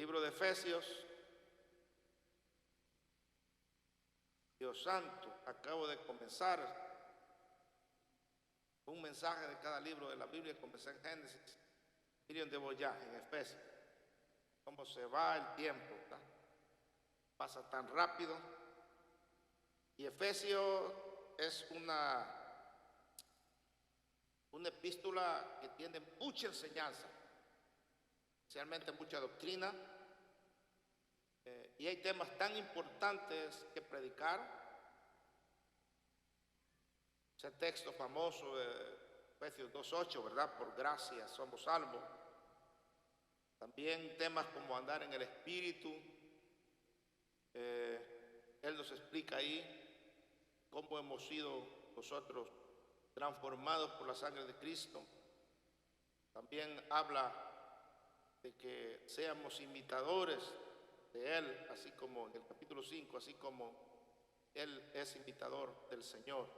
Libro de Efesios. Dios santo, acabo de comenzar un mensaje de cada libro de la Biblia. Comencé en Génesis, miren de ya en Efesios. Cómo se va el tiempo, ¿verdad? Pasa tan rápido. Y Efesios es una epístola que tiene mucha enseñanza, especialmente mucha doctrina, y hay temas tan importantes que predicar. Ese texto famoso de Efesios 2:8, ¿verdad? Por gracia somos salvos. También temas como andar en el Espíritu. Él nos explica ahí cómo hemos sido nosotros transformados por la sangre de Cristo. También habla de que seamos imitadores de Él, así como en el capítulo 5, así como Él es imitador del Señor.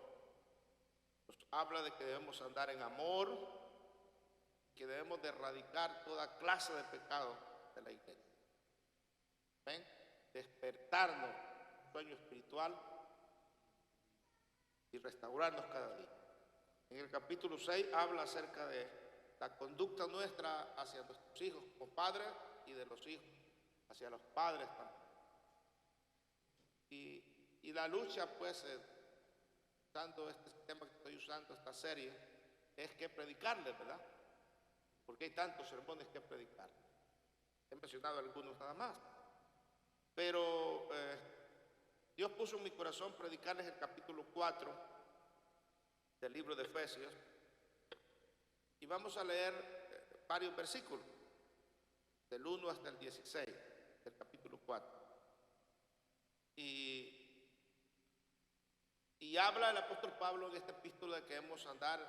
Nos habla de que debemos andar en amor, que debemos de erradicar toda clase de pecado de la iglesia. ¿Ven? Despertarnos un sueño espiritual y restaurarnos cada día. En el capítulo 6 habla acerca de la conducta nuestra hacia nuestros hijos como padres y de los hijos hacia los padres también. Y la lucha, pues, usando este tema que estoy usando, esta serie, es que predicarles, ¿verdad? Porque hay tantos sermones que predicar. He mencionado algunos nada más. Pero Dios puso en mi corazón predicarles el capítulo 4 del libro de Efesios. Y vamos a leer varios versículos, del 1 hasta el 16, del capítulo 4. Y habla el apóstol Pablo en esta epístola de que debemos andar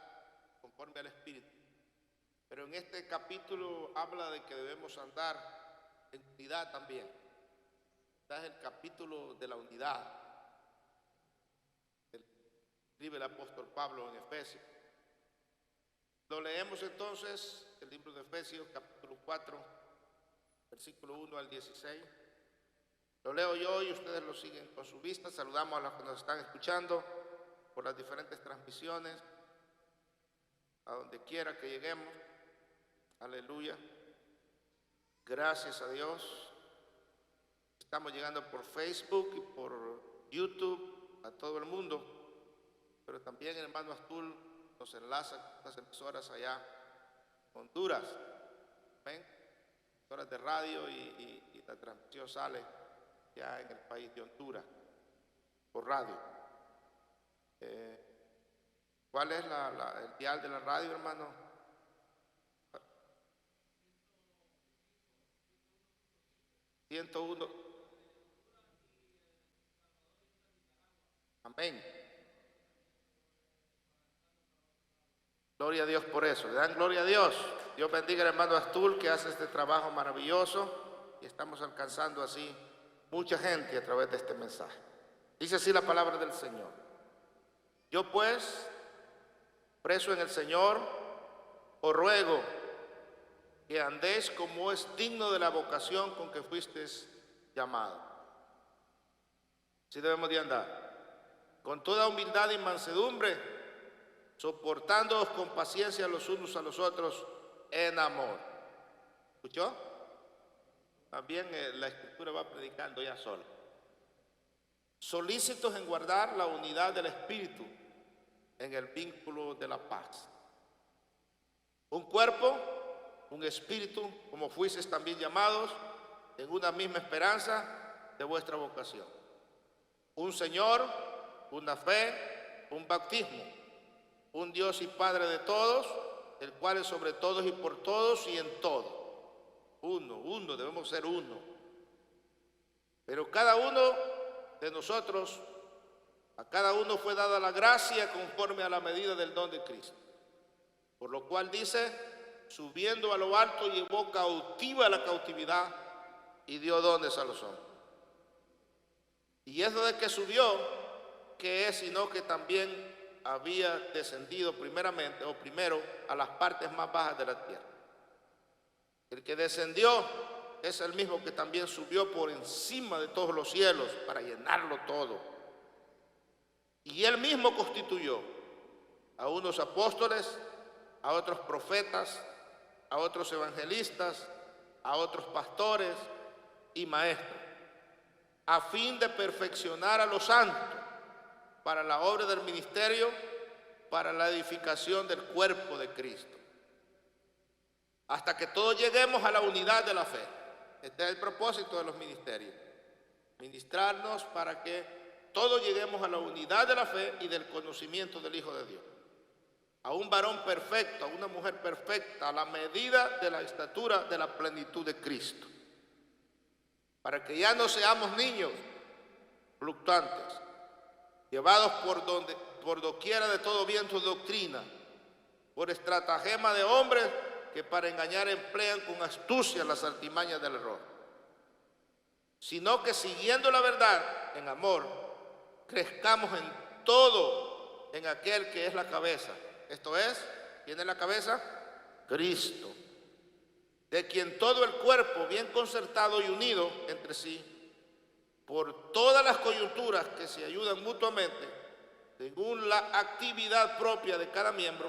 conforme al Espíritu. Pero en este capítulo habla de que debemos andar en unidad también. Este es el capítulo de la unidad. Escribe el apóstol Pablo en Efesios. Lo leemos entonces, el libro de Efesios, capítulo 4, versículo 1 al 16. Lo leo yo y ustedes lo siguen con su vista. Saludamos a los que nos están escuchando por las diferentes transmisiones, a donde quiera que lleguemos. Aleluya. Gracias a Dios. Estamos llegando por Facebook y por YouTube a todo el mundo, pero también el hermano Astul nos enlaza con las emisoras allá en Honduras. ¿Ven? Emisoras de radio y la transmisión sale ya en el país de Honduras por radio. ¿Cuál es el dial de la radio, hermano? ...101. Amén. Gloria a Dios por eso. Le dan gloria a Dios. Dios bendiga al hermano Astul, que hace este trabajo maravilloso, y estamos alcanzando así mucha gente a través de este mensaje. Dice así la palabra del Señor. Yo pues, preso en el Señor, os ruego que andéis como es digno de la vocación con que fuisteis llamados. Así debemos de andar, con toda humildad y mansedumbre, soportándoos con paciencia los unos a los otros en amor. ¿Escuchó? También la Escritura va predicando ya sola. Solícitos en guardar la unidad del Espíritu en el vínculo de la paz. Un cuerpo, un espíritu, como fuisteis también llamados, en una misma esperanza de vuestra vocación. Un Señor, una fe, un bautismo, un Dios y Padre de todos, el cual es sobre todos y por todos y en todo. Uno, debemos ser uno. Pero cada uno de nosotros, a cada uno fue dada la gracia conforme a la medida del don de Cristo. Por lo cual dice, subiendo a lo alto llevó cautiva la cautividad y dio dones a los hombres. Y eso de que subió, que es sino que también había descendido primeramente o primero a las partes más bajas de la tierra. El que descendió es el mismo que también subió por encima de todos los cielos para llenarlo todo. Y él mismo constituyó a unos apóstoles, a otros profetas, a otros evangelistas, a otros pastores y maestros, a fin de perfeccionar a los santos para la obra del ministerio, para la edificación del cuerpo de Cristo, hasta que todos lleguemos a la unidad de la fe. Este es el propósito de los ministerios, ministrarnos para que todos lleguemos a la unidad de la fe y del conocimiento del Hijo de Dios, a un varón perfecto, a una mujer perfecta, a la medida de la estatura de la plenitud de Cristo, para que ya no seamos niños fluctuantes, llevados por doquiera de todo viento de doctrina, por estratagema de hombres que para engañar emplean con astucia las artimañas del error, sino que siguiendo la verdad en amor, crezcamos en todo en aquel que es la cabeza. Esto es, ¿quién es la cabeza? Cristo, de quien todo el cuerpo, bien concertado y unido entre sí, por todas las coyunturas que se ayudan mutuamente, según la actividad propia de cada miembro,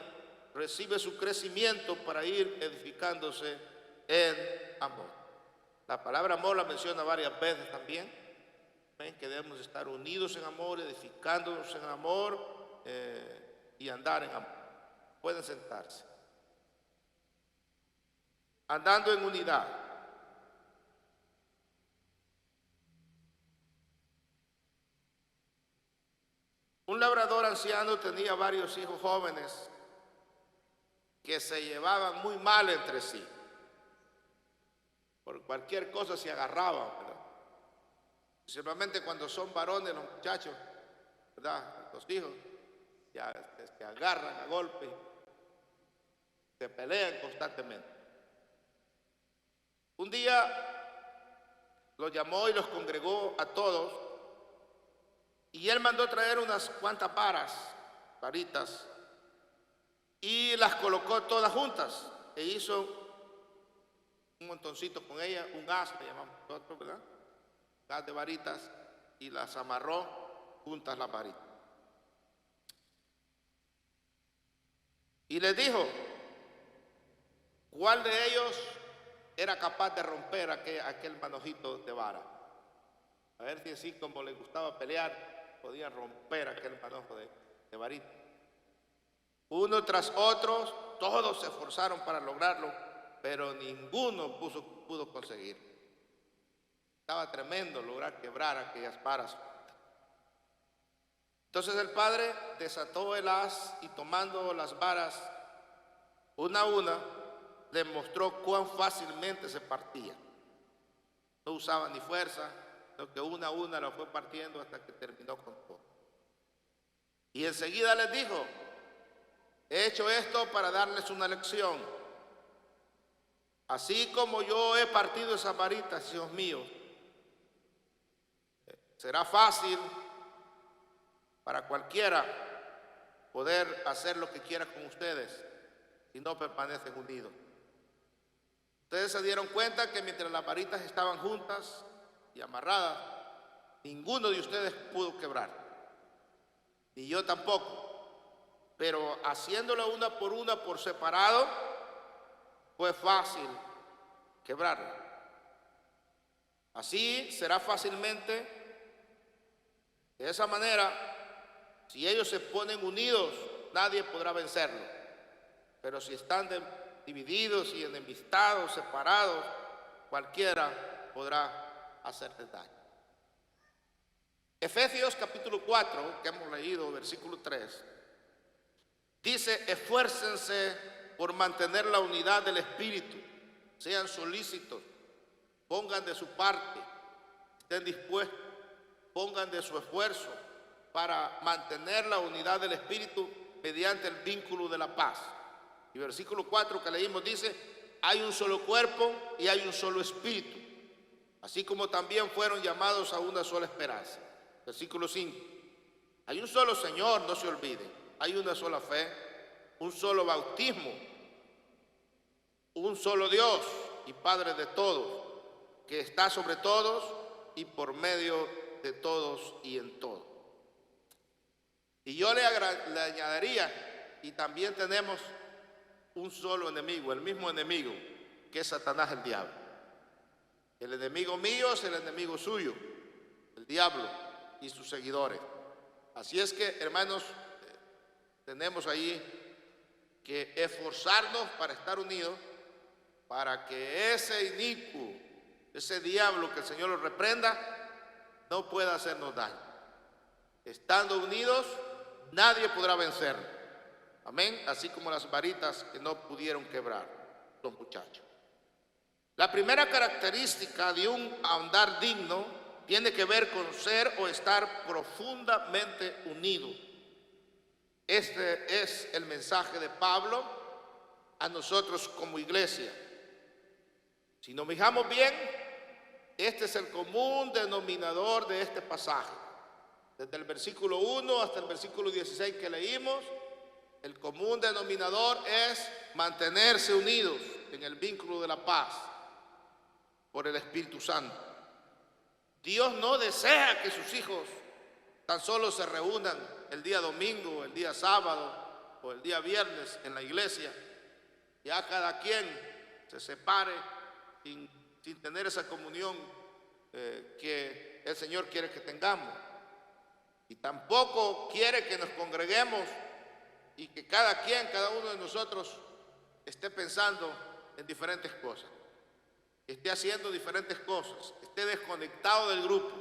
recibe su crecimiento para ir edificándose en amor. La palabra amor la menciona varias veces también. Ven que debemos estar unidos en amor, edificándonos en amor y andar en amor. Pueden sentarse. Andando en unidad. Un labrador anciano tenía varios hijos jóvenes que se llevaban muy mal entre sí. Por cualquier cosa se agarraban, ¿verdad? Principalmente cuando son varones los muchachos, ¿verdad? Los hijos ya se agarran a golpe, se pelean constantemente. Un día los llamó y los congregó a todos, y él mandó traer unas cuantas varitas, y las colocó todas juntas, e hizo un montoncito con ellas, un haz, le llamamos nosotros, ¿verdad? Un haz de varitas, y las amarró juntas las varitas. Y les dijo, ¿cuál de ellos era capaz de romper aquel manojito de vara? A ver si así como les gustaba pelear, podían romper aquel manojo de varita. Uno tras otro, todos se esforzaron para lograrlo, pero ninguno pudo conseguir. Estaba tremendo lograr quebrar aquellas varas. Entonces el padre desató el haz y tomando las varas una a una, les mostró cuán fácilmente se partía. No usaba ni fuerza, sino que una a una la fue partiendo hasta que terminó con todo. Y enseguida les dijo, he hecho esto para darles una lección. Así como yo he partido esas varitas, hijos míos, será fácil para cualquiera poder hacer lo que quiera con ustedes si no permanecen unidos. Ustedes se dieron cuenta que mientras las varitas estaban juntas y amarradas, ninguno de ustedes pudo quebrar, ni yo tampoco. Pero haciéndola una por separado, fue fácil quebrarla. Así será fácilmente, de esa manera, si ellos se ponen unidos, nadie podrá vencerlos. Pero si están divididos y enemistados, separados, cualquiera podrá hacerles daño. Efesios capítulo 4, que hemos leído, versículo 3, dice, esfuércense por mantener la unidad del Espíritu, sean solícitos, pongan de su parte, estén dispuestos, pongan de su esfuerzo para mantener la unidad del Espíritu mediante el vínculo de la paz. Y versículo 4 que leímos dice, hay un solo cuerpo y hay un solo espíritu, así como también fueron llamados a una sola esperanza. Versículo 5, hay un solo Señor, no se olviden, hay una sola fe, un solo bautismo, un solo Dios y Padre de todos, que está sobre todos y por medio de todos y en todo. Y yo le añadiría, y también tenemos un solo enemigo, el mismo enemigo, que es Satanás, el diablo. El enemigo mío es el enemigo suyo, el diablo y sus seguidores. Así es que, hermanos, tenemos ahí que esforzarnos para estar unidos, para que ese inicuo, ese diablo, que el Señor lo reprenda, no pueda hacernos daño. Estando unidos, nadie podrá vencer. Amén. Así como las varitas que no pudieron quebrar los muchachos. La primera característica de un andar digno tiene que ver con ser o estar profundamente unido. Este es el mensaje de Pablo a nosotros como iglesia. Si nos fijamos bien, este es el común denominador de este pasaje. Desde el versículo 1 hasta el versículo 16 que leímos, el común denominador es mantenerse unidos en el vínculo de la paz por el Espíritu Santo. Dios no desea que sus hijos tan solo se reúnan el día domingo, el día sábado o el día viernes en la iglesia. Ya cada quien se separe sin tener esa comunión que el Señor quiere que tengamos. Y tampoco quiere que nos congreguemos y que cada uno de nosotros esté pensando en diferentes cosas, esté haciendo diferentes cosas, esté desconectado del grupo.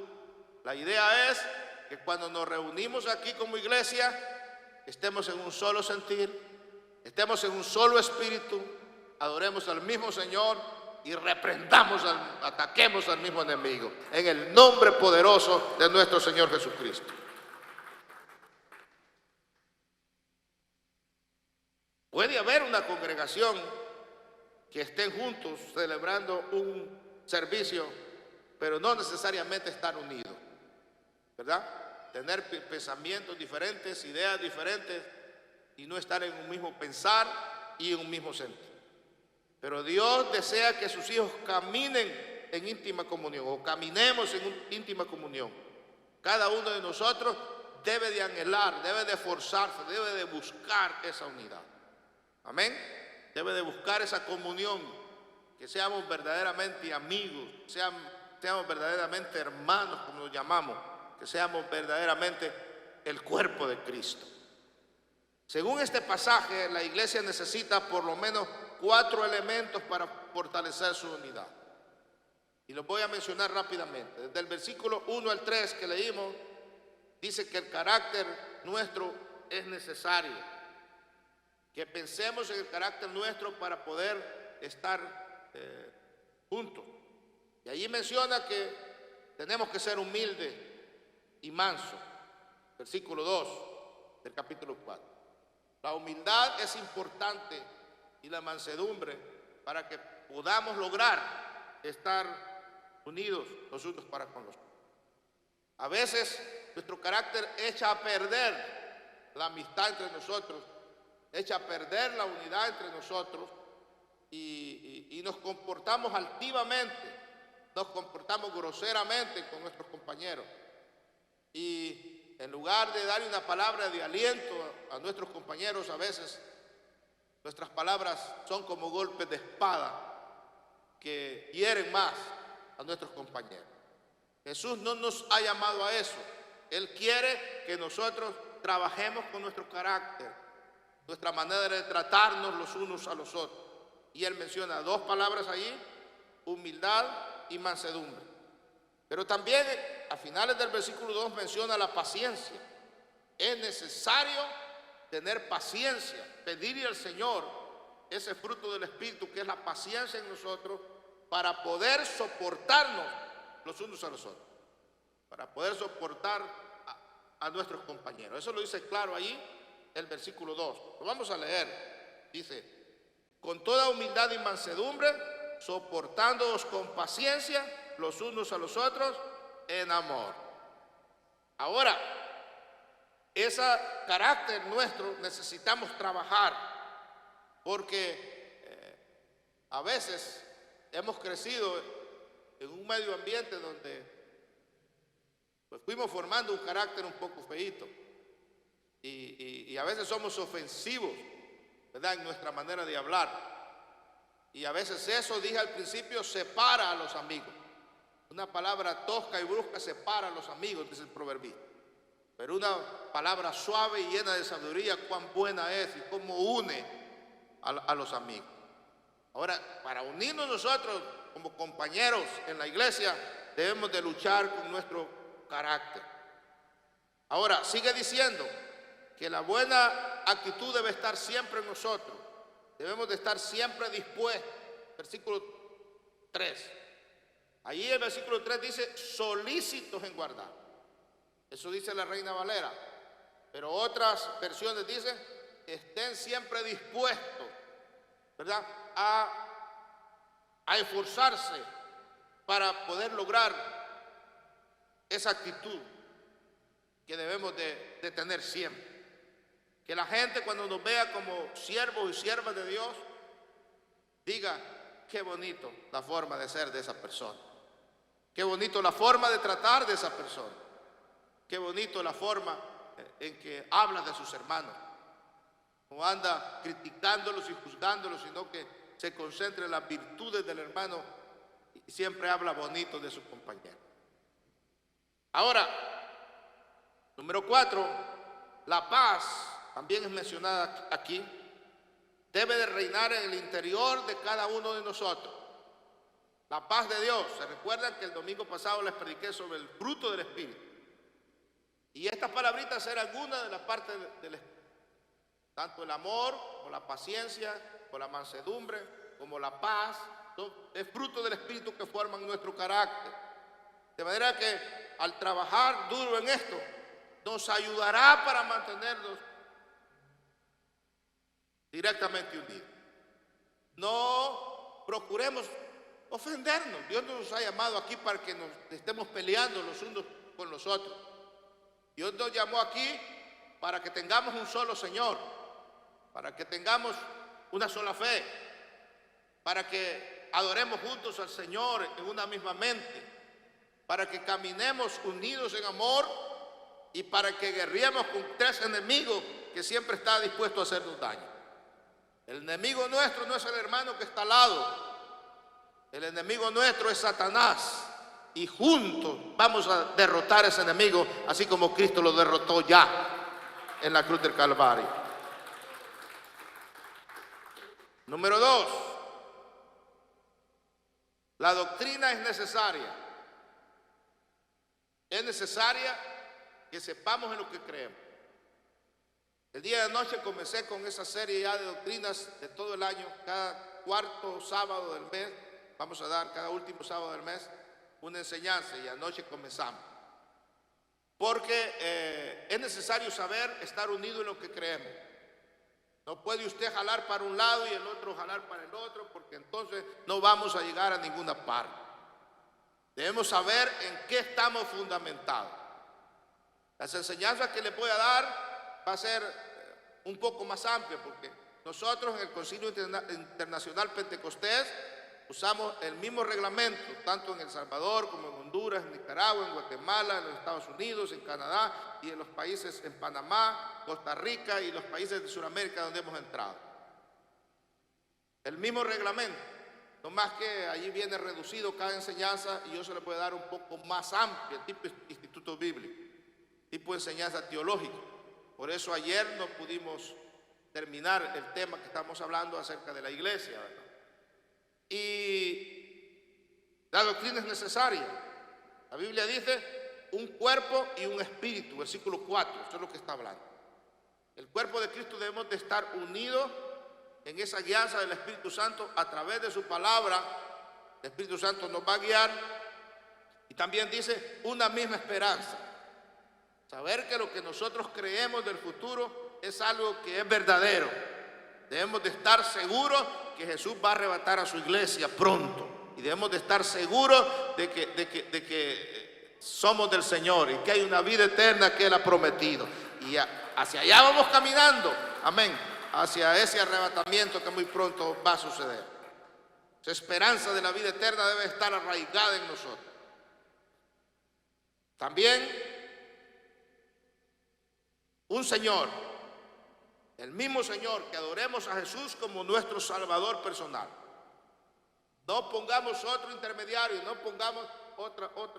La idea es que cuando nos reunimos aquí como iglesia, estemos en un solo sentir, estemos en un solo espíritu, adoremos al mismo Señor y ataquemos al mismo enemigo, en el nombre poderoso de nuestro Señor Jesucristo. Puede haber una congregación que estén juntos celebrando un servicio, pero no necesariamente estar unidos, ¿verdad? Tener pensamientos diferentes, ideas diferentes y no estar en un mismo pensar y en un mismo sentir. Pero Dios desea que sus hijos caminen en íntima comunión o caminemos en íntima comunión. Cada uno de nosotros debe de anhelar, debe de esforzarse, debe de buscar esa unidad. Amén. Debe de buscar esa comunión, que seamos verdaderamente amigos, seamos verdaderamente hermanos, como nos llamamos, que seamos verdaderamente el cuerpo de Cristo. Según este pasaje, la iglesia necesita por lo menos 4 elementos para fortalecer su unidad. Y los voy a mencionar rápidamente. Desde el versículo 1 al 3 que leímos, dice que el carácter nuestro es necesario. Que pensemos en el carácter nuestro para poder estar juntos. Y allí menciona que tenemos que ser humildes y mansos. Versículo 2 del capítulo 4. La humildad es importante y la mansedumbre para que podamos lograr estar unidos los unos para con los otros. A veces nuestro carácter echa a perder la amistad entre nosotros, echa a perder la unidad entre nosotros y nos comportamos altivamente, nos comportamos groseramente con nuestros compañeros. Y en lugar de darle una palabra de aliento a nuestros compañeros, a veces nuestras palabras son como golpes de espada que hieren más a nuestros compañeros. Jesús no nos ha llamado a eso. Él quiere que nosotros trabajemos con nuestro carácter, nuestra manera de tratarnos los unos a los otros. Y él menciona 2 palabras allí: humildad y mansedumbre. Pero también a finales del versículo 2 menciona la paciencia. Es necesario tener paciencia, pedirle al Señor ese fruto del Espíritu que es la paciencia en nosotros, para poder soportarnos los unos a los otros, para poder soportar a nuestros compañeros. Eso lo dice claro allí el versículo 2. Lo vamos a leer. Dice: con toda humildad y mansedumbre, soportándoos con paciencia los unos a los otros en amor. Ahora, ese carácter nuestro necesitamos trabajar, porque a veces hemos crecido en un medio ambiente donde pues, fuimos formando un carácter un poco feíto. Y a veces somos ofensivos, ¿verdad?, en nuestra manera de hablar. Y a veces eso, dije al principio, separa a los amigos. Una palabra tosca y brusca separa a los amigos, dice el proverbista. Pero una palabra suave y llena de sabiduría, cuán buena es y cómo une a los amigos. Ahora, para unirnos nosotros como compañeros en la iglesia, debemos de luchar con nuestro carácter. Ahora, sigue diciendo que la buena actitud debe estar siempre en nosotros. Debemos de estar siempre dispuestos. Versículo 3. Allí el versículo 3 dice, solícitos en guardar. Eso dice la Reina Valera. Pero otras versiones dicen, estén siempre dispuestos, ¿verdad?, a esforzarse para poder lograr esa actitud que debemos de tener siempre. Que la gente cuando nos vea como siervos y siervas de Dios, diga, qué bonito la forma de ser de esa persona. Qué bonito la forma de tratar de esa persona. Qué bonito la forma en que habla de sus hermanos. No anda criticándolos y juzgándolos, sino que se concentra en las virtudes del hermano y siempre habla bonito de su compañero. Ahora, número 4, la paz, también es mencionada aquí, debe de reinar en el interior de cada uno de nosotros. La paz de Dios. Se recuerdan que el domingo pasado les prediqué sobre el fruto del Espíritu. Y estas palabritas eran algunas de las partes del Espíritu. Tanto el amor, como la paciencia, como la mansedumbre, como la paz, es fruto del Espíritu que forman nuestro carácter. De manera que al trabajar duro en esto, nos ayudará para mantenernos directamente unidos. No procuremos ofendernos. Dios no nos ha llamado aquí para que nos estemos peleando los unos con los otros. Dios nos llamó aquí para que tengamos un solo Señor, para que tengamos una sola fe, para que adoremos juntos al Señor en una misma mente, para que caminemos unidos en amor y para que guerriemos con 3 enemigos que siempre está dispuesto a hacernos daño. El enemigo nuestro no es el hermano que está al lado. El enemigo nuestro es Satanás. Y juntos vamos a derrotar a ese enemigo, así como Cristo lo derrotó ya en la cruz del Calvario. Número 2. La doctrina es necesaria. Es necesaria que sepamos en lo que creemos. El día de anoche comencé con esa serie ya de doctrinas de todo el año. Cada cuarto sábado del mes vamos a dar, cada último sábado del mes, una enseñanza, y anoche comenzamos. Porque es necesario saber estar unido en lo que creemos. No puede usted jalar para un lado y el otro jalar para el otro, porque entonces no vamos a llegar a ninguna parte. Debemos saber en qué estamos fundamentados. Las enseñanzas que les voy a dar va a ser un poco más amplia, porque nosotros en el Concilio Internacional Pentecostés usamos el mismo reglamento, tanto en El Salvador como en Honduras, en Nicaragua, en Guatemala, en los Estados Unidos, en Canadá y en los países en Panamá, Costa Rica y los países de Sudamérica donde hemos entrado. El mismo reglamento, no más que allí viene reducido cada enseñanza y yo se le puedo dar un poco más amplia, tipo instituto bíblico, tipo enseñanza teológica. Por eso ayer no pudimos terminar el tema que estamos hablando acerca de la iglesia, ¿verdad? Y la doctrina es necesaria. La Biblia dice un cuerpo y un espíritu, versículo 4, eso es lo que está hablando. El cuerpo de Cristo debemos de estar unidos en esa guianza del Espíritu Santo a través de su palabra. El Espíritu Santo nos va a guiar. Y también dice una misma esperanza. Saber que lo que nosotros creemos del futuro es algo que es verdadero. Debemos de estar seguros que Jesús va a arrebatar a su iglesia pronto. Y debemos de estar seguros de que somos del Señor y que hay una vida eterna que Él ha prometido. Y hacia allá vamos caminando. Amén. Hacia ese arrebatamiento que muy pronto va a suceder. Esa esperanza de la vida eterna debe estar arraigada en nosotros. También un Señor, el mismo Señor, que adoremos a Jesús como nuestro Salvador personal. No pongamos otro intermediario, no pongamos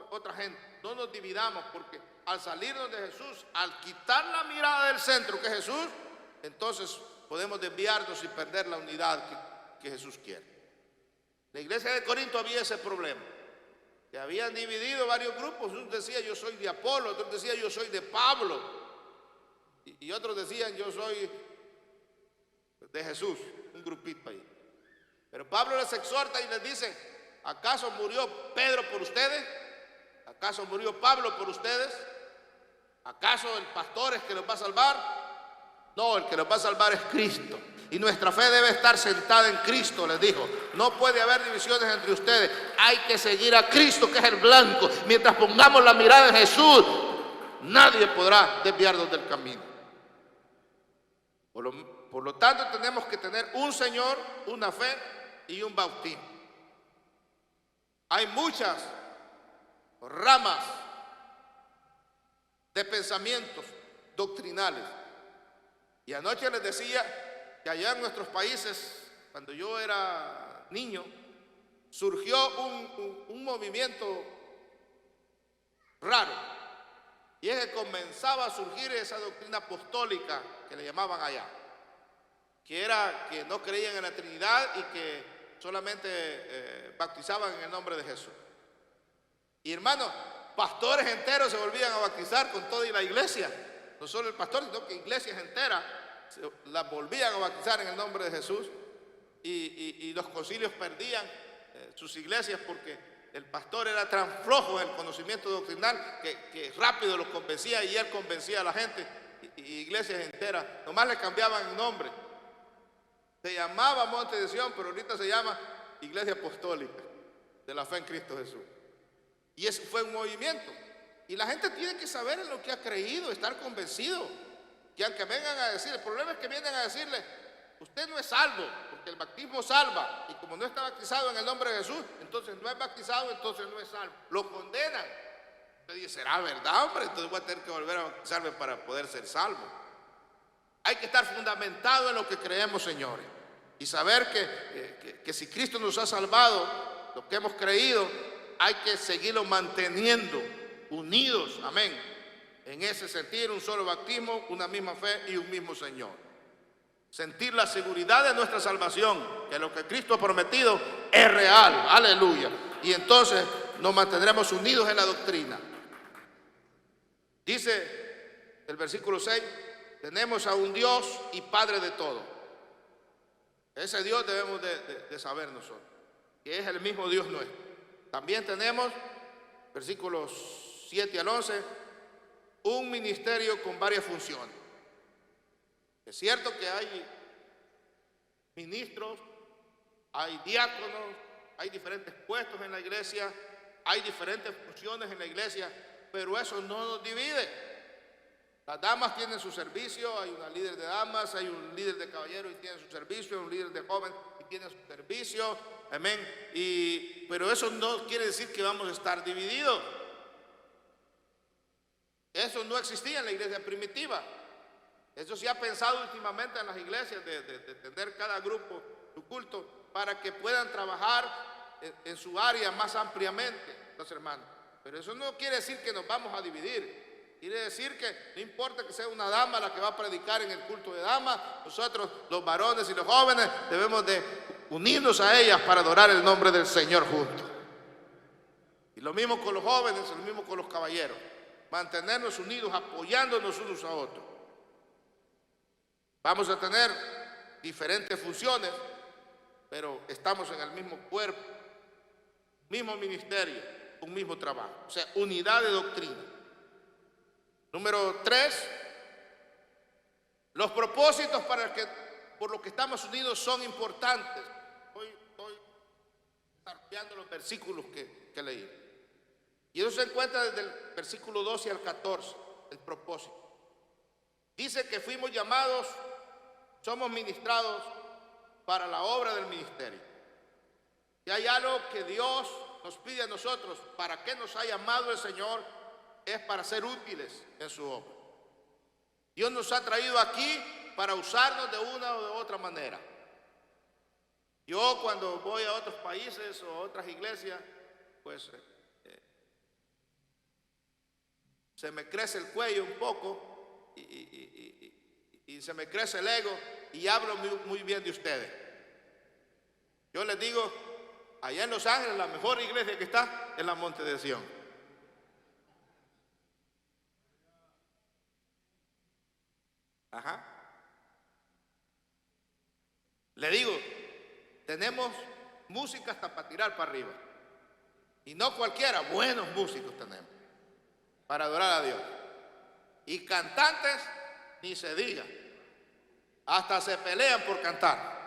otra gente. No nos dividamos, porque al salirnos de Jesús, al quitar la mirada del centro que es Jesús, entonces podemos desviarnos y perder la unidad que Jesús quiere. La iglesia de Corinto había ese problema, que habían dividido varios grupos. Uno decía yo soy de Apolo, otro decía yo soy de Pablo, y otros decían yo soy de Jesús, un grupito ahí. Pero Pablo les exhorta y les dice: ¿acaso murió Pedro por ustedes? ¿Acaso murió Pablo por ustedes? ¿Acaso el pastor es que los va a salvar? No, el que los va a salvar es Cristo. Y nuestra fe debe estar sentada en Cristo, les dijo. No puede haber divisiones entre ustedes. Hay que seguir a Cristo, que es el blanco. Mientras pongamos la mirada en Jesús, nadie podrá desviarnos del camino. Por lo tanto, tenemos que tener un Señor, una fe y un bautismo. Hay muchas ramas de pensamientos doctrinales. Y anoche les decía que allá en nuestros países, cuando yo era niño, surgió un movimiento raro. Y es que comenzaba a surgir esa doctrina apostólica que le llamaban allá, que era que no creían en la Trinidad y que solamente bautizaban en el nombre de Jesús. Y hermanos, pastores enteros se volvían a bautizar con toda la iglesia. No solo el pastor, sino que iglesias enteras las volvían a bautizar en el nombre de Jesús. Y los concilios perdían sus iglesias porque el pastor era tan flojo en el conocimiento doctrinal que rápido los convencía, y él convencía a la gente. Y iglesias enteras nomás le cambiaban el nombre. Se llamaba Monte de Sion, pero ahorita se llama Iglesia Apostólica de la Fe en Cristo Jesús. Y ese fue un movimiento. Y la gente tiene que saber en lo que ha creído, estar convencido. Que aunque vengan a decir, el problema es que vienen a decirle: usted no es salvo, porque el bautismo salva. Y como no está bautizado en el nombre de Jesús, entonces no es bautizado, entonces no es salvo. Lo condenan. Usted dice: ¿será verdad, hombre? Entonces voy a tener que volver a bautizarme para poder ser salvo. Hay que estar fundamentado en lo que creemos, señores. Y saber que si Cristo nos ha salvado, lo que hemos creído, hay que seguirlo manteniendo unidos, amén, en ese sentir, un solo bautismo, una misma fe y un mismo Señor. Sentir la seguridad de nuestra salvación, que lo que Cristo ha prometido es real, aleluya. Y entonces nos mantendremos unidos en la doctrina. Dice el versículo 6, tenemos a un Dios y Padre de todo. Ese Dios debemos de saber nosotros, que es el mismo Dios nuestro. También tenemos, versículos 7 al 11, un ministerio con varias funciones. Es cierto que hay ministros, hay diáconos, hay diferentes puestos en la iglesia, hay diferentes funciones en la iglesia, pero eso no nos divide. Las damas tienen su servicio, hay una líder de damas, hay un líder de caballeros y tiene su servicio, hay un líder de jóvenes y tiene su servicio, amén. Pero eso no quiere decir que vamos a estar divididos. Eso no existía en la iglesia primitiva. Eso se ha pensado últimamente en las iglesias de tener cada grupo su culto para que puedan trabajar en su área más ampliamente, los hermanos. Pero eso no quiere decir que nos vamos a dividir. Quiere decir que no importa que sea una dama la que va a predicar en el culto de damas, nosotros los varones y los jóvenes debemos de unirnos a ellas para adorar el nombre del Señor juntos. Y lo mismo con los jóvenes, lo mismo con los caballeros. Mantenernos unidos, apoyándonos unos a otros. Vamos a tener diferentes funciones, pero estamos en el mismo cuerpo, mismo ministerio, un mismo trabajo. O sea, unidad de doctrina. Número 3, los propósitos por los que estamos unidos son importantes. Estoy desarrollando los versículos que leí. Y eso se encuentra desde el versículo 12 al 14, el propósito. Dice que fuimos llamados, somos ministrados para la obra del ministerio. Si hay algo que Dios nos pide a nosotros, ¿para qué nos ha llamado el Señor? Es para ser útiles en su obra. Dios nos ha traído aquí para usarnos de una o de otra manera. Yo cuando voy a otros países o a otras iglesias, pues se me crece el cuello un poco y se me crece el ego y hablo muy bien de ustedes. Yo les digo, allá en Los Ángeles la mejor iglesia que está es la Monte de Sión. Ajá. Le digo, tenemos música hasta para tirar para arriba. Y no cualquiera, buenos músicos tenemos para adorar a Dios. Y cantantes, ni se diga. Hasta se pelean por cantar.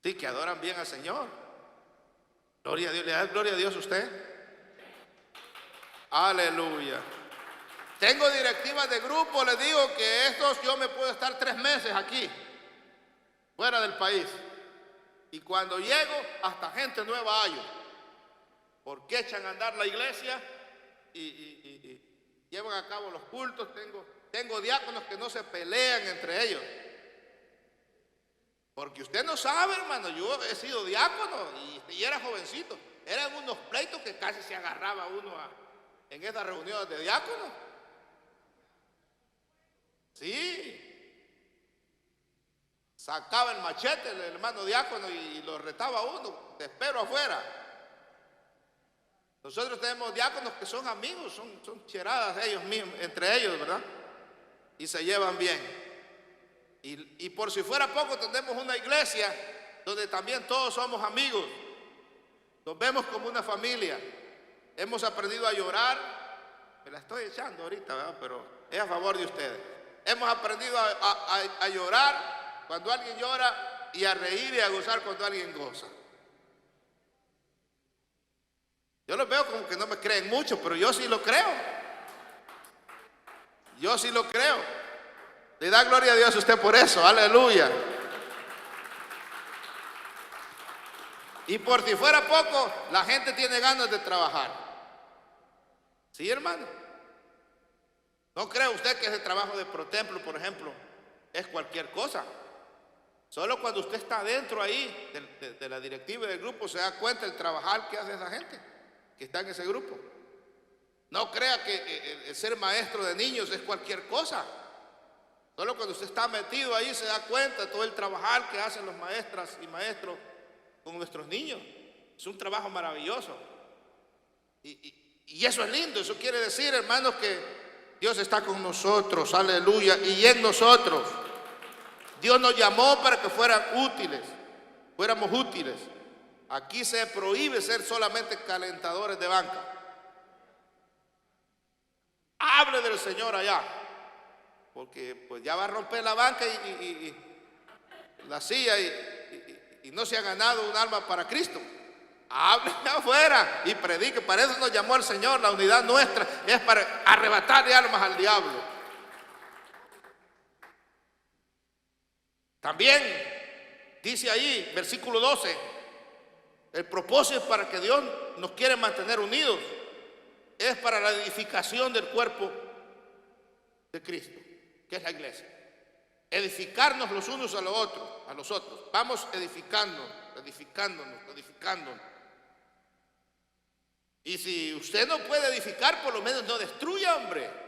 Sí, que adoran bien al Señor. Gloria a Dios. ¿Le da gloria a Dios a usted? Aleluya. Tengo directivas de grupo, les digo que estos yo me puedo estar 3 meses aquí, fuera del país. Y cuando llego, hasta gente nueva hallo. Porque echan a andar la iglesia y llevan a cabo los cultos. Tengo diáconos que no se pelean entre ellos. Porque usted no sabe, hermano, yo he sido diácono y era jovencito. Eran unos pleitos que casi se agarraba uno en estas reuniones de diáconos. Sí. Sacaba el machete el hermano diácono y lo retaba a uno. Te espero afuera. Nosotros tenemos diáconos que son amigos, son cheradas ellos mismos, entre ellos, ¿verdad? Y se llevan bien. Y por si fuera poco, tenemos una iglesia donde también todos somos amigos. Nos vemos como una familia. Hemos aprendido a llorar. Me la estoy echando ahorita, ¿verdad? Pero es a favor de ustedes. Hemos aprendido a llorar cuando alguien llora y a reír y a gozar cuando alguien goza. Yo los veo como que no me creen mucho, pero yo sí lo creo. Yo sí lo creo. Le da gloria a Dios a usted por eso, aleluya. Y por si fuera poco, la gente tiene ganas de trabajar. ¿Sí, hermano? ¿No cree usted que ese trabajo de protemplo, por ejemplo, es cualquier cosa? Solo cuando usted está dentro ahí de la directiva y del grupo se da cuenta del trabajar que hace esa gente que está en ese grupo. No crea que el ser maestro de niños es cualquier cosa. Solo cuando usted está metido ahí se da cuenta de todo el trabajar que hacen los maestras y maestros con nuestros niños. Es un trabajo maravilloso. Y eso es lindo. Eso quiere decir, hermanos, que Dios está con nosotros, aleluya, y en nosotros. Dios nos llamó para que fuéramos útiles. Aquí se prohíbe ser solamente calentadores de banca. Hable del Señor allá. Porque pues ya va a romper la banca y la silla y no se ha ganado un alma para Cristo. Hable afuera y predique. Para eso nos llamó el Señor. La unidad nuestra es para arrebatarle almas al diablo. También dice ahí, versículo 12, el propósito es para que Dios nos quiere mantener unidos. Es para la edificación del cuerpo de Cristo, que es la iglesia. Edificarnos los unos a los otros. Vamos edificándonos. Y si usted no puede edificar, por lo menos no destruya, hombre.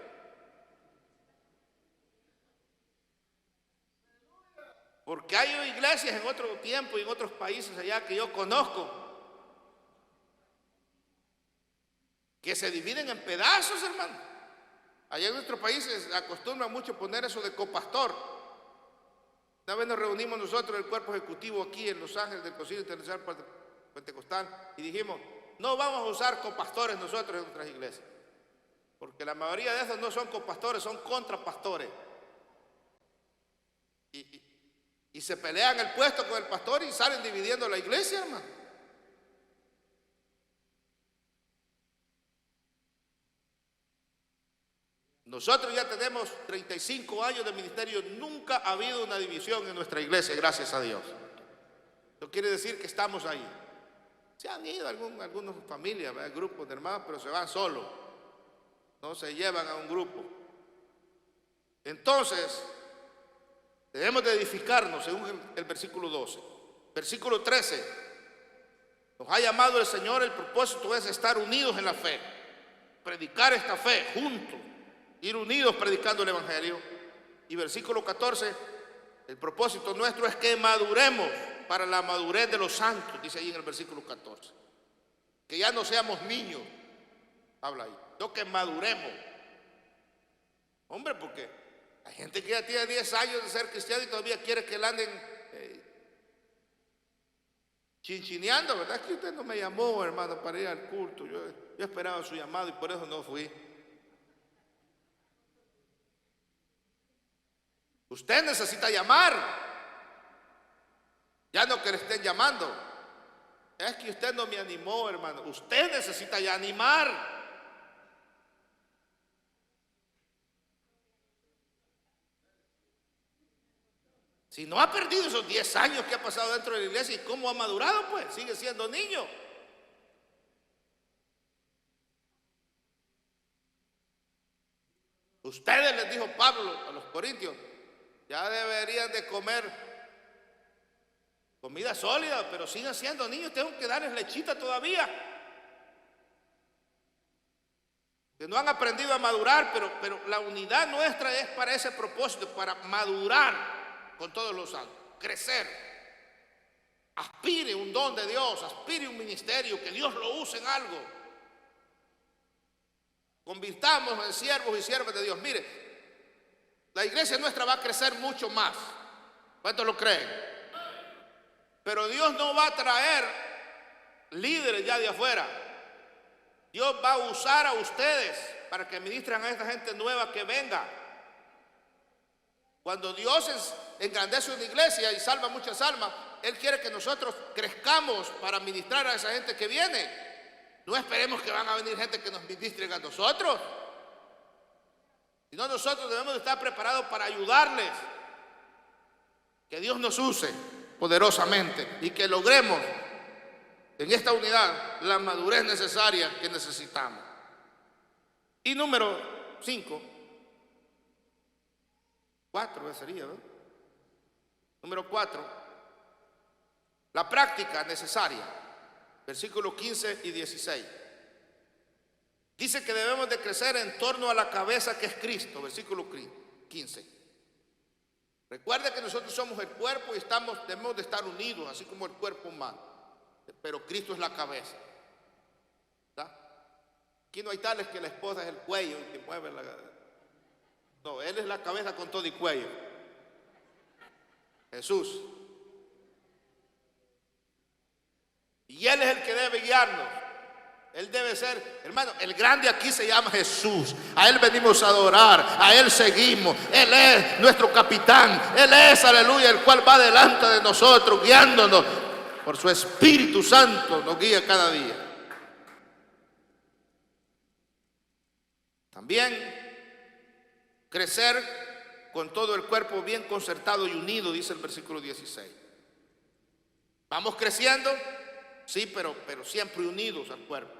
Porque hay iglesias en otro tiempo y en otros países allá que yo conozco que se dividen en pedazos, hermano. Allá en nuestros países acostumbran mucho poner eso de copastor. Una vez nos reunimos nosotros, el cuerpo ejecutivo aquí en Los Ángeles del Concilio Internacional Pentecostal, y dijimos, no vamos a usar copastores nosotros en nuestras iglesias, porque la mayoría de esos no son copastores, son contrapastores. Y se pelean el puesto con el pastor y salen dividiendo la iglesia, hermano. Nosotros ya tenemos 35 años de ministerio, nunca ha habido una división en nuestra iglesia, gracias a Dios. Eso quiere decir que estamos ahí. Se han ido algunas familias, grupos de hermanos, pero se van solos, no se llevan a un grupo. Entonces, debemos de edificarnos según el versículo 12. Versículo 13, nos ha llamado el Señor, el propósito es estar unidos en la fe, predicar esta fe juntos, ir unidos predicando el Evangelio. Y versículo 14, el propósito nuestro es que maduremos para la madurez de los santos, dice ahí en el versículo 14. Que ya no seamos niños, habla ahí, no, que maduremos. Hombre, porque hay gente que ya tiene 10 años de ser cristiano y todavía quiere que le anden chinchineando, ¿verdad? Es que usted no me llamó, hermano, para ir al culto. Yo esperaba su llamado y por eso no fui. Usted necesita llamar, ya no que le estén llamando. Es que usted no me animó, hermano. Usted necesita ya animar. Si no ha perdido esos 10 años que ha pasado dentro de la iglesia, ¿y cómo ha madurado? Pues sigue siendo niño. Ustedes, les dijo Pablo a los corintios, ya deberían de comer comida sólida, pero siguen siendo niños, tengo que darles lechita todavía. Que no han aprendido a madurar, pero la unidad nuestra es para ese propósito, para madurar con todos los santos, crecer. Aspire un don de Dios, aspire un ministerio, que Dios lo use en algo. Convirtamos en siervos y siervas de Dios. Mire, la iglesia nuestra va a crecer mucho más. ¿Cuántos lo creen? Pero Dios no va a traer líderes ya de afuera. Dios va a usar a ustedes para que ministren a esta gente nueva que venga. Cuando Dios engrandece una iglesia y salva muchas almas, Él quiere que nosotros crezcamos para ministrar a esa gente que viene. No esperemos que van a venir gente que nos ministren a nosotros, sino nosotros debemos de estar preparados para ayudarles. Que Dios nos use poderosamente y que logremos en esta unidad la madurez necesaria que necesitamos. Y número 4 sería, ¿no? Número 4, la práctica necesaria. Versículos 15 y 16. Dice que debemos de crecer en torno a la cabeza que es Cristo. Versículo 15. Recuerde que nosotros somos el cuerpo y debemos de estar unidos, así como el cuerpo humano. Pero Cristo es la cabeza. ¿Verdad? Aquí no hay tales que la esposa es el cuello y que mueve la... No, Él es la cabeza con todo y cuello. Jesús. Y Él es el que debe guiarnos. Él debe ser, hermano, el grande aquí se llama Jesús. A Él venimos a adorar, a Él seguimos. Él es nuestro capitán. Él es, aleluya, el cual va delante de nosotros, guiándonos por su Espíritu Santo, nos guía cada día. También crecer con todo el cuerpo bien concertado y unido, dice el versículo 16. Vamos creciendo, sí, pero siempre unidos al cuerpo.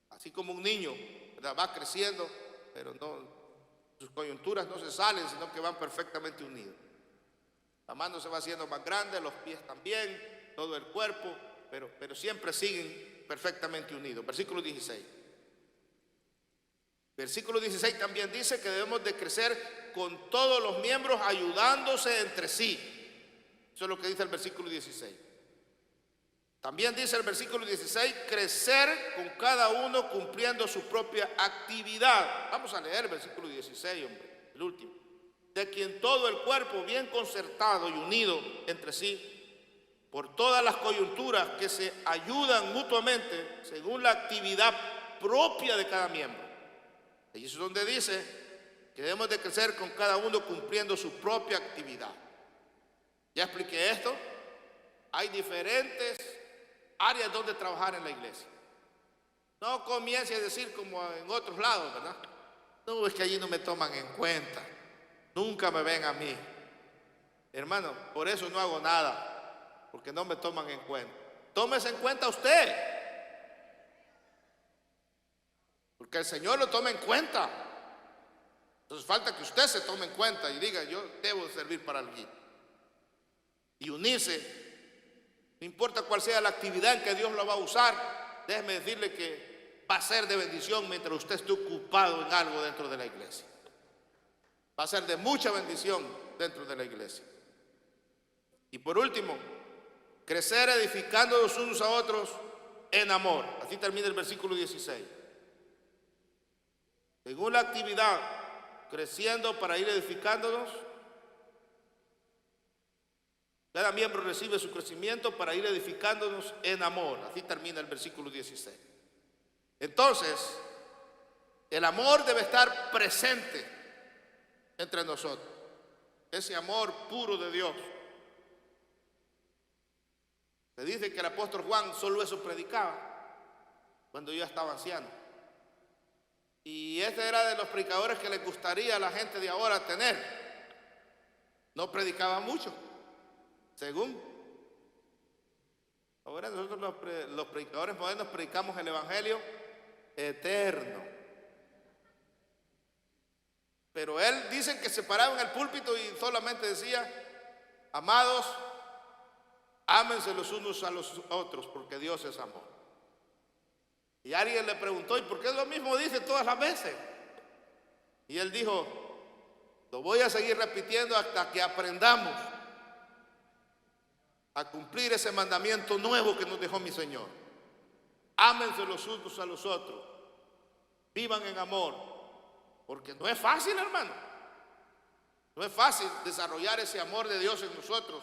Así como un niño, ¿verdad? Va creciendo, pero no, sus coyunturas no se salen, sino que van perfectamente unidos. La mano se va haciendo más grande, los pies también, todo el cuerpo, pero siempre siguen perfectamente unidos. Versículo 16. Versículo 16 también dice que debemos de crecer con todos los miembros ayudándose entre sí. Eso es lo que dice el versículo 16. También dice el versículo 16, crecer con cada uno cumpliendo su propia actividad. Vamos a leer el versículo 16, hombre, el último. De quien todo el cuerpo bien concertado y unido entre sí, por todas las coyunturas que se ayudan mutuamente según la actividad propia de cada miembro. Y eso es donde dice que debemos de crecer con cada uno cumpliendo su propia actividad. Ya expliqué esto. Hay diferentes áreas donde trabajar en la iglesia. No comience a decir como en otros lados, ¿verdad? No, es que allí no me toman en cuenta. Nunca me ven a mí. Hermano, por eso no hago nada, porque no me toman en cuenta. Tómese en cuenta usted, porque el Señor lo toma en cuenta. Entonces falta que usted se tome en cuenta y diga: yo debo servir para alguien. Y unirse, no importa cuál sea la actividad en que Dios lo va a usar, déjeme decirle que va a ser de bendición mientras usted esté ocupado en algo dentro de la iglesia. Va a ser de mucha bendición dentro de la iglesia. Y por último, crecer edificándonos unos a otros en amor. Así termina el versículo 16. Según la actividad, creciendo para ir edificándonos. Cada miembro recibe su crecimiento para ir edificándonos en amor. Así termina el versículo 16. Entonces, el amor debe estar presente entre nosotros. Ese amor puro de Dios. Se dice que el apóstol Juan solo eso predicaba cuando ya estaba anciano. Y este era de los predicadores que le gustaría a la gente de ahora tener. No predicaba mucho, según. Ahora nosotros los predicadores modernos predicamos el evangelio eterno. Pero él, dicen que se paraba en el púlpito y solamente decía: amados, ámense los unos a los otros, porque Dios es amor. Y alguien le preguntó: ¿y por qué lo mismo dice todas las veces? Y él dijo: lo voy a seguir repitiendo hasta que aprendamos a cumplir ese mandamiento nuevo que nos dejó mi Señor. Ámense los unos a los otros, vivan en amor. Porque no es fácil, hermano. No es fácil desarrollar ese amor de Dios en nosotros.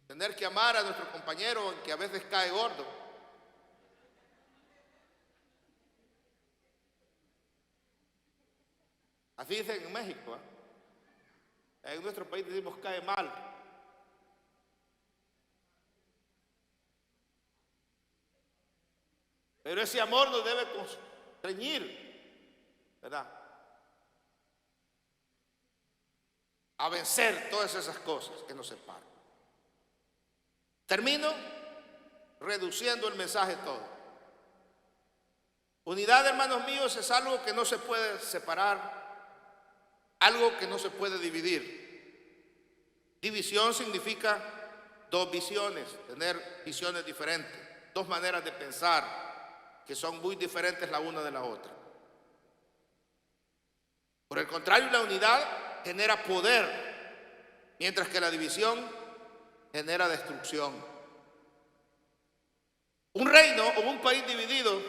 Tener que amar a nuestro compañero que a veces cae gordo. Así dicen en México, ¿eh? En nuestro país decimos cae mal. Pero ese amor nos debe constreñir, ¿verdad?, a vencer todas esas cosas que nos separan. Termino reduciendo el mensaje todo. Unidad, hermanos míos, es algo que no se puede separar, algo que no se puede dividir. División significa dos visiones, tener visiones diferentes, dos maneras de pensar que son muy diferentes la una de la otra. Por el contrario, la unidad genera poder, mientras que la división genera destrucción. Un reino o un país dividido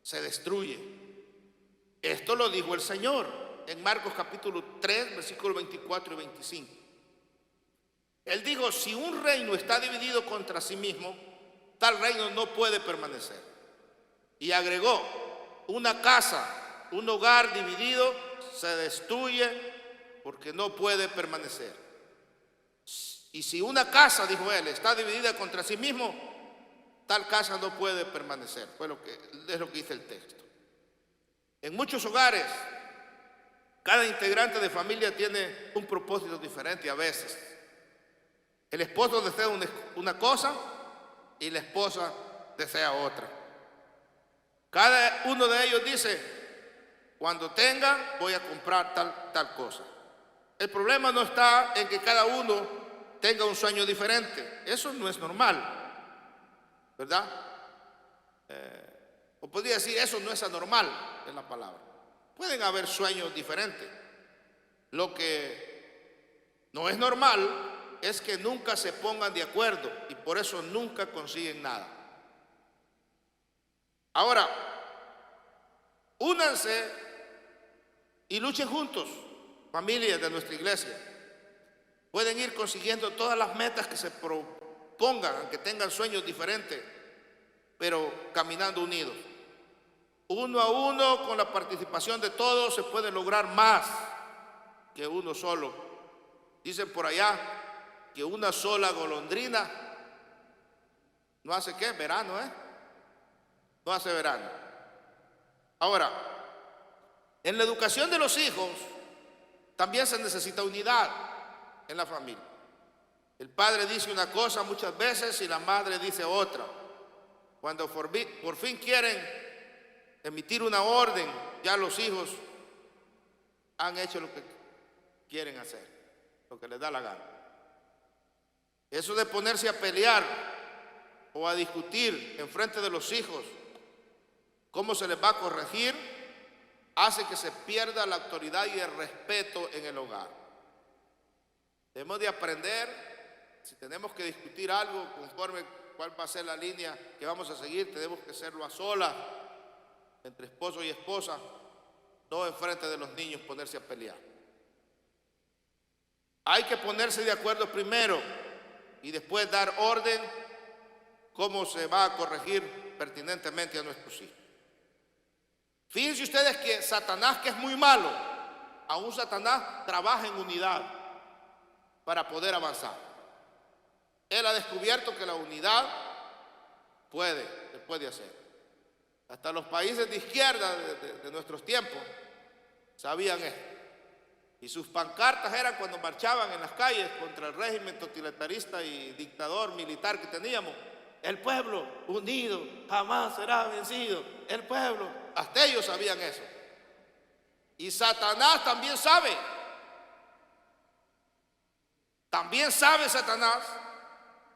se destruye. Esto lo dijo el Señor en Marcos capítulo 3, versículos 24 y 25. Él dijo: si un reino está dividido contra sí mismo, tal reino no puede permanecer. Y agregó: una casa, un hogar dividido se destruye porque no puede permanecer. Y si una casa, dijo él, está dividida contra sí mismo, tal casa no puede permanecer. Es lo que dice el texto. En muchos hogares, cada integrante de familia tiene un propósito diferente a veces. El esposo desea una cosa y la esposa desea otra. Cada uno de ellos dice: cuando tenga voy a comprar tal cosa. El problema no está en que cada uno tenga un sueño diferente. Eso no es normal, ¿verdad? O podría decir, eso no es anormal, es la palabra. Pueden haber sueños diferentes. Lo que no es normal es que nunca se pongan de acuerdo y por eso nunca consiguen nada. Ahora, únanse y luchen juntos, familias de nuestra iglesia. Pueden ir consiguiendo todas las metas que se propongan, aunque tengan sueños diferentes, pero caminando unidos. Uno a uno, con la participación de todos, se puede lograr más que uno solo. Dicen por allá que una sola golondrina no hace ¿qué? Verano, ¿eh? No hace verano. Ahora, En la educación de los hijos también se necesita unidad en la familia. El padre dice una cosa muchas veces y la madre dice otra. Cuando por fin quieren emitir una orden, ya los hijos han hecho lo que quieren hacer, lo que les da la gana. Eso de ponerse a pelear o a discutir en frente de los hijos cómo se les va a corregir, hace que se pierda la autoridad y el respeto en el hogar. Debemos de aprender, si tenemos que discutir algo conforme cuál va a ser la línea que vamos a seguir, tenemos que hacerlo a solas, entre esposo y esposa, no enfrente de los niños ponerse a pelear. Hay que ponerse de acuerdo primero y después dar orden cómo se va a corregir pertinentemente a nuestros hijos. Fíjense ustedes que Satanás, que es muy malo, aún Satanás trabaja en unidad para poder avanzar. Él ha descubierto que la unidad se puede hacer. Hasta los países de izquierda de nuestros tiempos sabían esto. Y sus pancartas eran cuando marchaban en las calles contra el régimen totalitarista y dictador militar que teníamos: el pueblo unido jamás será vencido. El pueblo, hasta ellos sabían eso. Y Satanás también sabe. También sabe Satanás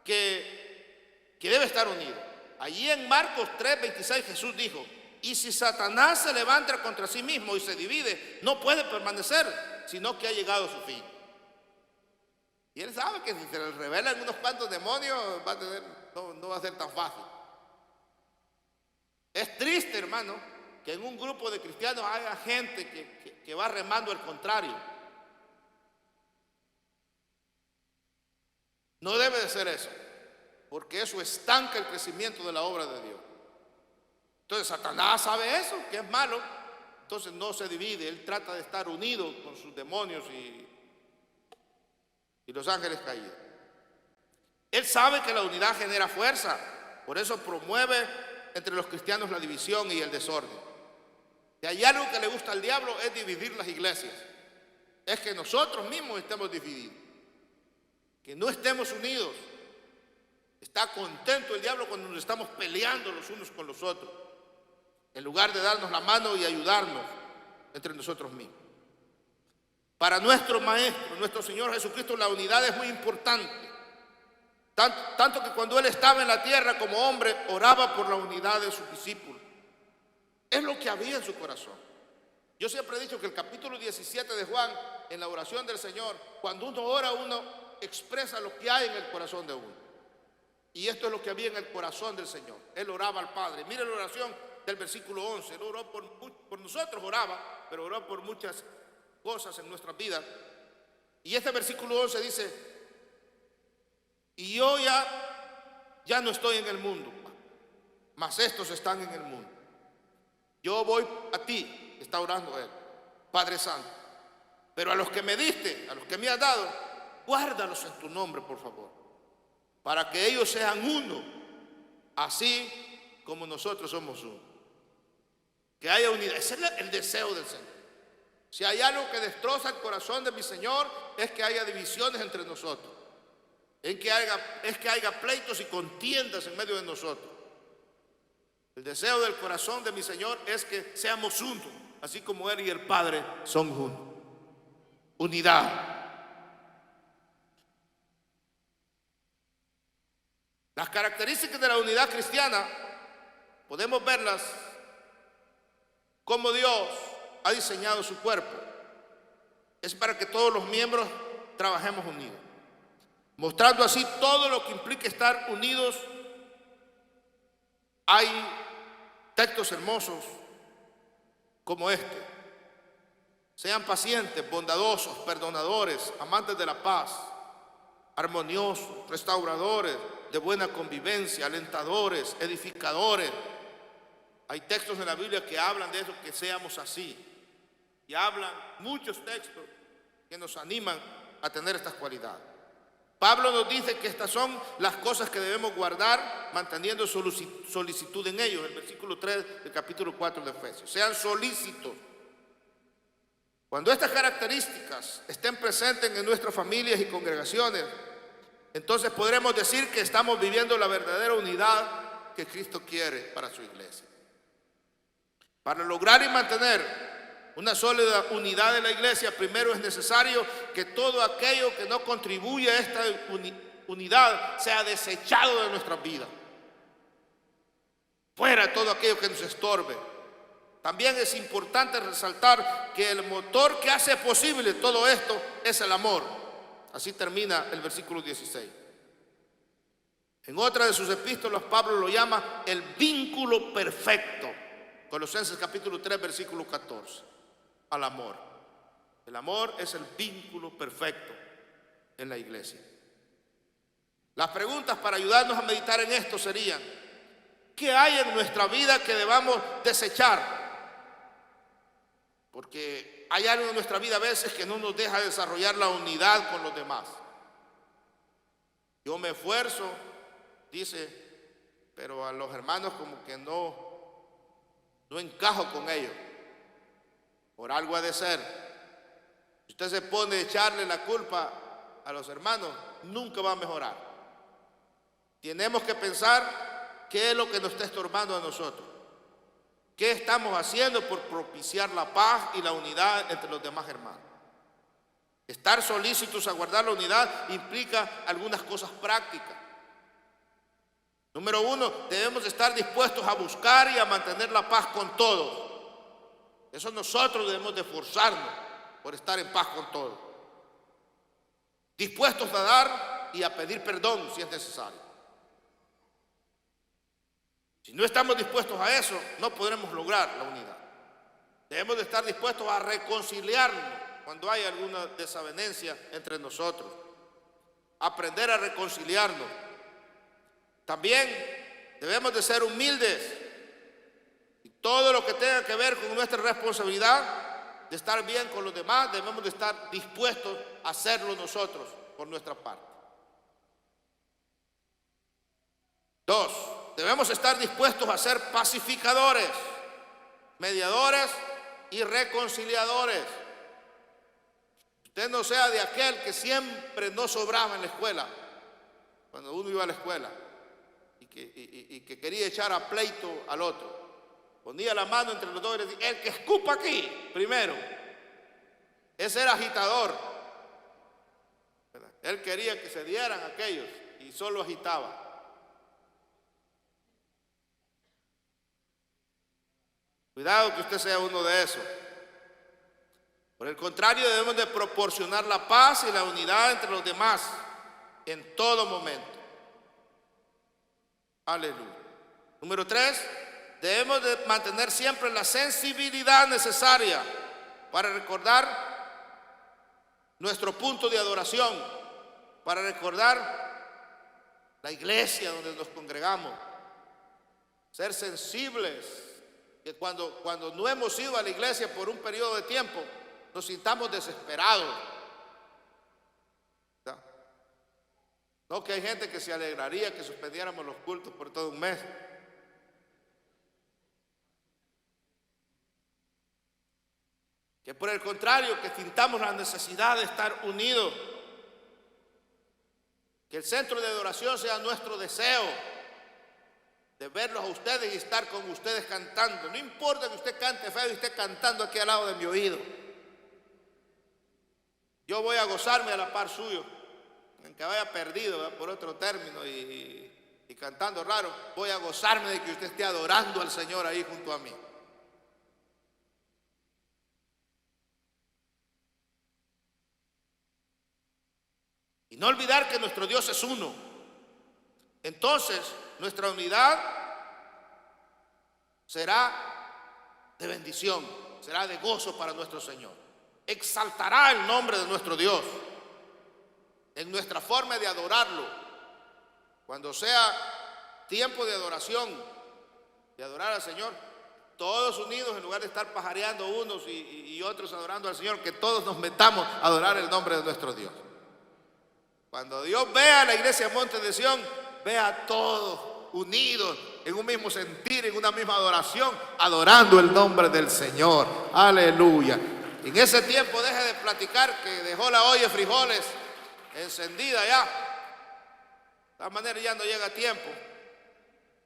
que debe estar unido. Allí en Marcos 3:26 Jesús dijo: y si Satanás se levanta contra sí mismo y se divide, no puede permanecer, sino que ha llegado a su fin. Y él sabe que si se le revelan unos cuantos demonios, no va a ser tan fácil. Es triste, hermano, que en un grupo de cristianos haya gente que va remando al contrario. No debe de ser eso, porque eso estanca el crecimiento de la obra de Dios. Entonces Satanás sabe eso, que es malo, entonces no se divide. Él trata de estar unido con sus demonios y los ángeles caídos. Él sabe que la unidad genera fuerza, por eso promueve entre los cristianos la división y el desorden. Si hay algo que le gusta al diablo es dividir las iglesias, es que nosotros mismos estemos divididos, que no estemos unidos. Está contento el diablo cuando nos estamos peleando los unos con los otros, en lugar de darnos la mano y ayudarnos entre nosotros mismos. Para nuestro Maestro, nuestro Señor Jesucristo, la unidad es muy importante. Tanto que cuando Él estaba en la tierra como hombre, oraba por la unidad de sus discípulos. Es lo que había en su corazón. Yo siempre he dicho que el capítulo 17 de Juan, en la oración del Señor, cuando uno ora, uno expresa lo que hay en el corazón de uno. Y esto es lo que había en el corazón del Señor. Él oraba al Padre. Mire la oración del versículo 11. Él oró por nosotros, oraba, pero oró por muchas cosas en nuestras vidas. Y este versículo 11 dice: y yo ya no estoy en el mundo, mas estos están en el mundo. Yo voy a ti, está orando Él, Padre Santo, pero a los que me diste, a los que me has dado, guárdalos en tu nombre, por favor, para que ellos sean uno, así como nosotros somos uno. Que haya unidad. Ese es el deseo del Señor. Si hay algo que destroza el corazón de mi Señor, es que haya divisiones entre nosotros, es que haya pleitos y contiendas en medio de nosotros. El deseo del corazón de mi Señor es que seamos uno, así como Él y el Padre son uno. Unidad. Las características de la unidad cristiana podemos verlas como Dios ha diseñado su cuerpo. Es para que todos los miembros trabajemos unidos, mostrando así todo lo que implica estar unidos. Hay textos hermosos como este: sean pacientes, bondadosos, perdonadores, amantes de la paz, armoniosos, restauradores, de buena convivencia, alentadores, edificadores. Hay textos en la Biblia que hablan de eso, que seamos así. Y hablan muchos textos que nos animan a tener estas cualidades. Pablo nos dice que estas son las cosas que debemos guardar, manteniendo solicitud en ellos. El versículo 3 del capítulo 4 de Efesios. Sean solícitos. Cuando estas características estén presentes en nuestras familias y congregaciones, entonces podremos decir que estamos viviendo la verdadera unidad que Cristo quiere para su iglesia. Para lograr y mantener una sólida unidad de la iglesia, primero es necesario que todo aquello que no contribuye a esta unidad sea desechado de nuestras vidas. Fuera todo aquello que nos estorbe. También es importante resaltar que el motor que hace posible todo esto es el amor. Así termina el versículo 16. En otra de sus epístolas, Pablo lo llama el vínculo perfecto. Colosenses capítulo 3, versículo 14. Al amor. El amor es el vínculo perfecto en la iglesia. Las preguntas para ayudarnos a meditar en esto serían: ¿qué hay en nuestra vida que debamos desechar? Porque hay algo en nuestra vida a veces que no nos deja desarrollar la unidad con los demás. Yo me esfuerzo, dice, pero a los hermanos como que no encajo con ellos. Por algo ha de ser. Si usted se pone a echarle la culpa a los hermanos, nunca va a mejorar. Tenemos que pensar qué es lo que nos está estorbando a nosotros. ¿Qué estamos haciendo por propiciar la paz y la unidad entre los demás hermanos? Estar solícitos a guardar la unidad implica algunas cosas prácticas. Número uno, debemos estar dispuestos a buscar y a mantener la paz con todos. Eso nosotros debemos de esforzarnos por estar en paz con todos. Dispuestos a dar y a pedir perdón si es necesario. Si no estamos dispuestos a eso, no podremos lograr la unidad. Debemos de estar dispuestos a reconciliarnos cuando hay alguna desavenencia entre nosotros. Aprender a reconciliarnos. También debemos de ser humildes. Y todo lo que tenga que ver con nuestra responsabilidad de estar bien con los demás, debemos de estar dispuestos a hacerlo nosotros por nuestra parte. 2. Debemos estar dispuestos a ser pacificadores, mediadores y reconciliadores. Usted no sea de aquel que siempre no sobraba en la escuela, cuando uno iba a la escuela, y que quería echar a pleito al otro. Ponía la mano entre los dos y le decía: el que escupa aquí primero. Ese era agitador. Él quería que se dieran aquellos y solo agitaba. Cuidado que usted sea uno de esos. Por el contrario, debemos de proporcionar la paz y la unidad entre los demás en todo momento. Aleluya. Número 3, debemos de mantener siempre la sensibilidad necesaria para recordar nuestro punto de adoración, para recordar la iglesia donde nos congregamos. Ser sensibles. Que cuando no hemos ido a la iglesia por un periodo de tiempo, nos sintamos desesperados. No que hay gente que se alegraría que suspendiéramos los cultos por todo un mes. Que por el contrario, que sintamos la necesidad de estar unidos. Que el centro de adoración sea nuestro deseo de verlos a ustedes y estar con ustedes cantando. No importa que usted cante feo y esté cantando aquí al lado de mi oído. Yo voy a gozarme a la par suyo. Aunque vaya perdido, ¿verdad?, por otro término y cantando raro, voy a gozarme de que usted esté adorando al Señor ahí junto a mí. Y no olvidar que nuestro Dios es uno. Entonces, nuestra unidad será de bendición, será de gozo para nuestro Señor. Exaltará el nombre de nuestro Dios en nuestra forma de adorarlo. Cuando sea tiempo de adoración, de adorar al Señor, todos unidos, en lugar de estar pajareando unos y otros adorando al Señor, que todos nos metamos a adorar el nombre de nuestro Dios. Cuando Dios vea a la iglesia Monte de Sión, vea a todos unidos en un mismo sentir, en una misma adoración, adorando el nombre del Señor. Aleluya. En ese tiempo deje de platicar que dejó la olla de frijoles encendida ya. De todas maneras ya no llega a tiempo.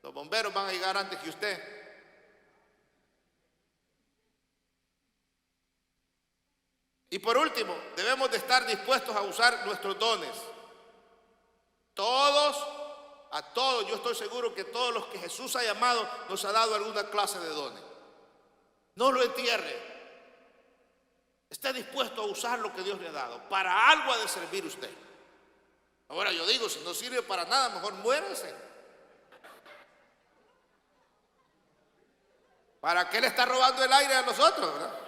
Los bomberos van a llegar antes que usted. Y por último, debemos de estar dispuestos a usar nuestros dones. A todos, yo estoy seguro que todos los que Jesús ha llamado nos ha dado alguna clase de dones. No lo entierre. Esté dispuesto a usar lo que Dios le ha dado. Para algo ha de servir usted. Ahora yo digo, si no sirve para nada, mejor muérese. ¿Para qué le está robando el aire a nosotros, verdad?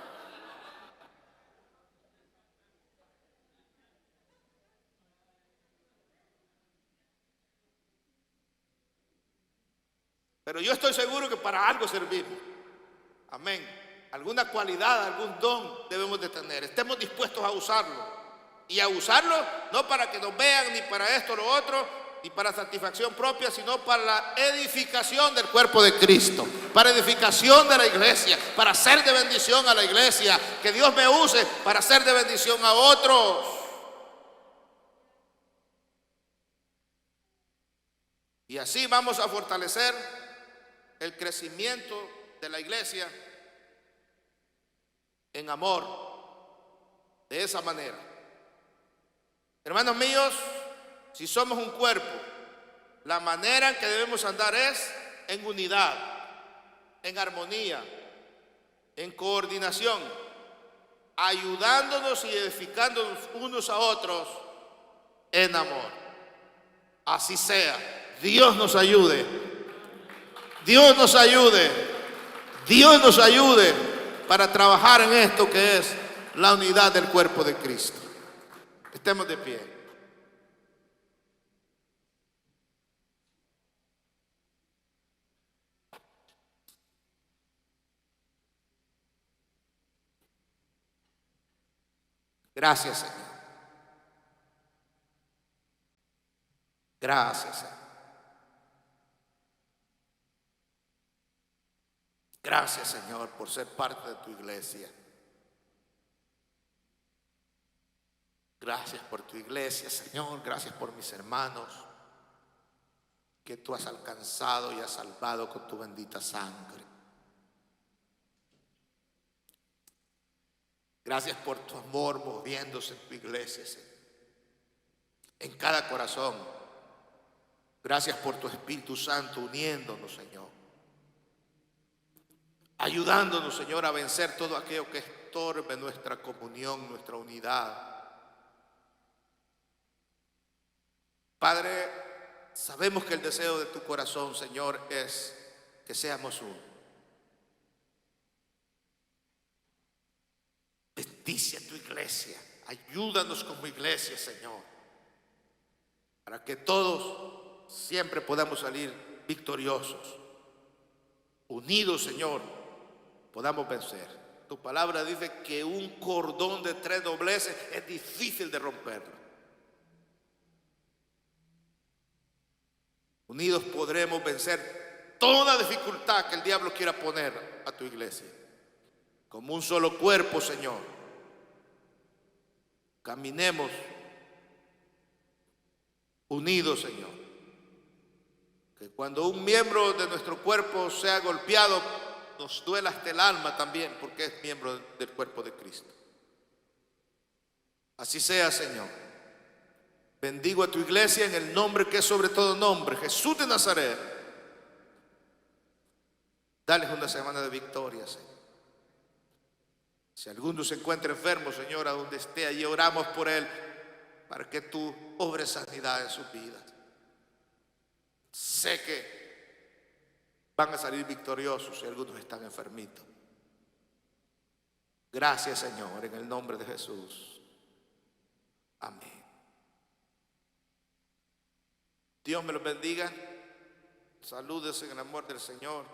Pero yo estoy seguro que para algo servimos. Amén. Alguna cualidad, algún don debemos de tener. Estemos dispuestos a usarlo. Y a usarlo no para que nos vean, ni para esto o lo otro, ni para satisfacción propia, sino para la edificación del cuerpo de Cristo. Para edificación de la iglesia. Para ser de bendición a la iglesia. Que Dios me use para ser de bendición a otros. Y así vamos a fortalecer el crecimiento de la iglesia en amor, de esa manera. Hermanos míos, si somos un cuerpo, la manera en que debemos andar es en unidad, en armonía, en coordinación, ayudándonos y edificándonos unos a otros en amor. Así sea. Dios nos ayude. Dios nos ayude. Dios nos ayude para trabajar en esto que es la unidad del cuerpo de Cristo. Estemos de pie. Gracias, Señor. Gracias, Señor. Gracias, Señor, por ser parte de tu iglesia. Gracias por tu iglesia, Señor. Gracias por mis hermanos que tú has alcanzado y has salvado con tu bendita sangre. Gracias por tu amor moviéndose en tu iglesia, Señor, en cada corazón. Gracias por tu Espíritu Santo uniéndonos, Señor. Ayudándonos, Señor, a vencer todo aquello que estorbe nuestra comunión, nuestra unidad. Padre, sabemos que el deseo de tu corazón, Señor, es que seamos uno. Bendice a tu iglesia. Ayúdanos como iglesia, Señor, para que todos siempre podamos salir victoriosos. Unidos, Señor, podamos vencer. Tu palabra dice que un cordón de 3 dobleces es difícil de romperlo. Unidos podremos vencer toda dificultad que el diablo quiera poner a tu iglesia. Como un solo cuerpo, Señor, caminemos unidos, Señor. Que cuando un miembro de nuestro cuerpo sea golpeado, nos duela hasta el alma también, porque es miembro del cuerpo de Cristo. Así sea, Señor. Bendigo a tu iglesia en el nombre que es sobre todo nombre, Jesús de Nazaret. Dales una semana de victoria, Señor. Si alguno se encuentra enfermo, Señor, a donde esté, allí oramos por él, para que tú obres sanidad en sus vidas. Sé que van a salir victoriosos si algunos están enfermitos. Gracias, Señor, en el nombre de Jesús. Amén. Dios me los bendiga. Saludos en el amor del Señor.